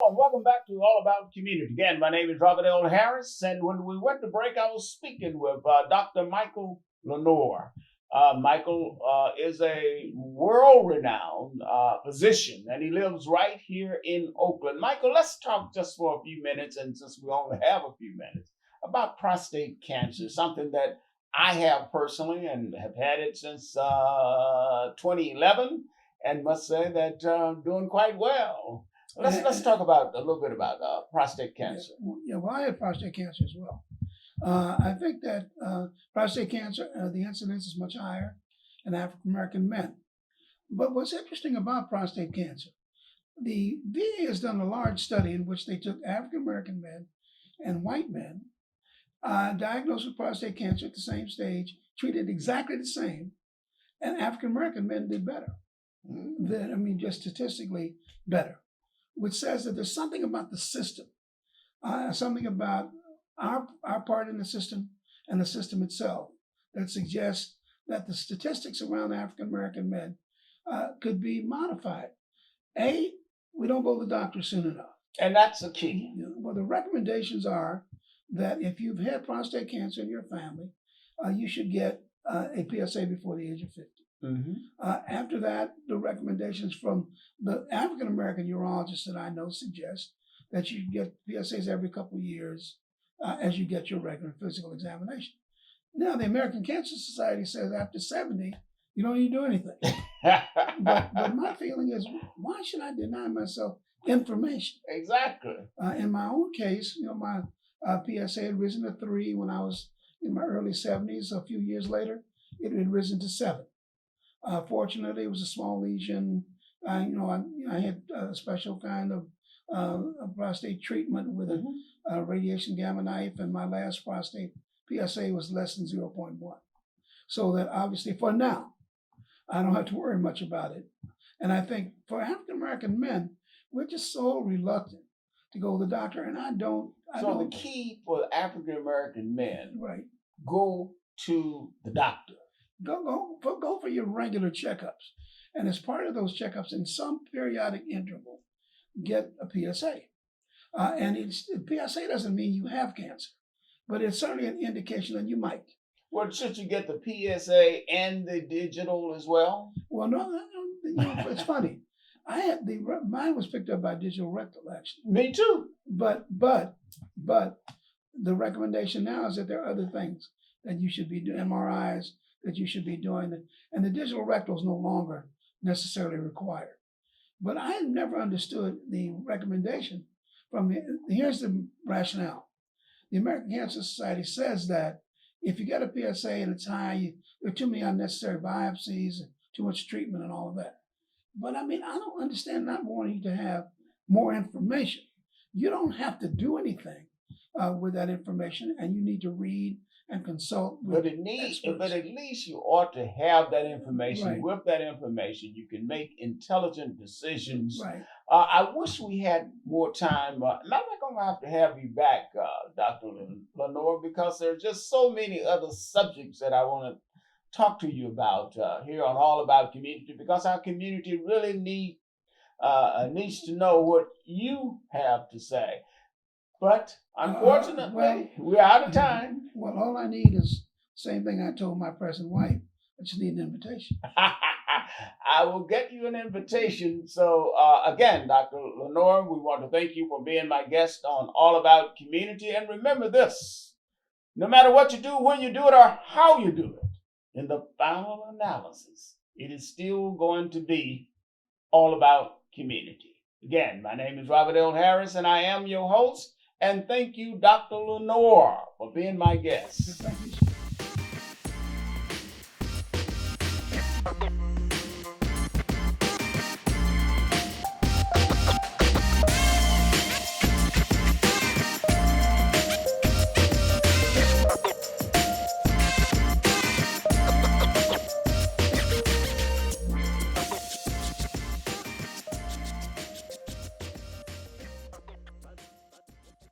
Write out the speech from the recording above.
and welcome back to All About Community. Again, my name is Robert L. Harris, and when we went to break, I was speaking with Dr. Michael Lenoir. Michael is a world-renowned physician, and he lives right here in Oakland. Michael, let's talk just for a few minutes, and since we only have a few minutes, about prostate cancer, something that I have personally and have had it since 2011, and must say that I'm doing quite well. Let's talk about a little bit about prostate cancer. Well, I had prostate cancer as well. I think that prostate cancer, the incidence is much higher in African American men. But what's interesting about prostate cancer, the VA has done a large study in which they took African American men and white men, diagnosed with prostate cancer at the same stage, treated exactly the same, and African American men did better. Just statistically better, which says that there's something about the system, something about our part in the system and the system itself that suggests that the statistics around African American men could be modified. We don't go to the doctor soon enough. And that's the key. Well, the recommendations are that if you've had prostate cancer in your family, you should get a PSA before the age of 50. Mm-hmm. After that, the recommendations from the African American urologists that I know suggest that you get PSAs every couple of years as you get your regular physical examination. Now, the American Cancer Society says after 70, you don't need to do anything. but my feeling is, why should I deny myself information? Exactly. In my own case, my PSA had risen to 3 when I was in my early 70s. A few years later, it had risen to 7. Fortunately, it was a small lesion. I had a special kind of prostate treatment with a radiation gamma knife, and my last prostate PSA was less than 0.1. So that obviously for now, I don't have to worry much about it. And I think for African American men, we're just so reluctant to go to the doctor, and I don't. The key for African American men, right? Go to the doctor. Go for your regular checkups, and as part of those checkups, in some periodic interval, get a PSA. And PSA doesn't mean you have cancer, but it's certainly an indication that you might. Well, should you get the PSA and the digital as well? Well, no, it's funny. I had mine was picked up by digital rectal, actually. Me too. But the recommendation now is that there are other things that you should be doing, MRIs that you should be doing, and the digital rectal is no longer necessarily required. But I have never understood the recommendation here's the rationale. The American Cancer Society says that if you get a PSA and it's high, there are too many unnecessary biopsies and too much treatment and all of that. But I don't understand not wanting to have more information. You don't have to do anything with that information, and you need to read and consult with experts. But at least you ought to have that information. Right. With that information, you can make intelligent decisions. Right. I wish we had more time. I'm not going to have you back, Dr. Lenoir, because there are just so many other subjects that I want to talk to you about here on All About Community, because our community really needs to know what you have to say. But unfortunately, we're out of time. Well, all I need is the same thing I told my present wife. I just need an invitation. I will get you an invitation. So again, Dr. Lenoir, we want to thank you for being my guest on All About Community. And remember this, no matter what you do, when you do it, or how you do it, in the final analysis, it is still going to be all about community. Again, my name is Robert L. Harris, and I am your host. And thank you, Dr. Lenoir, for being my guest. Thank you.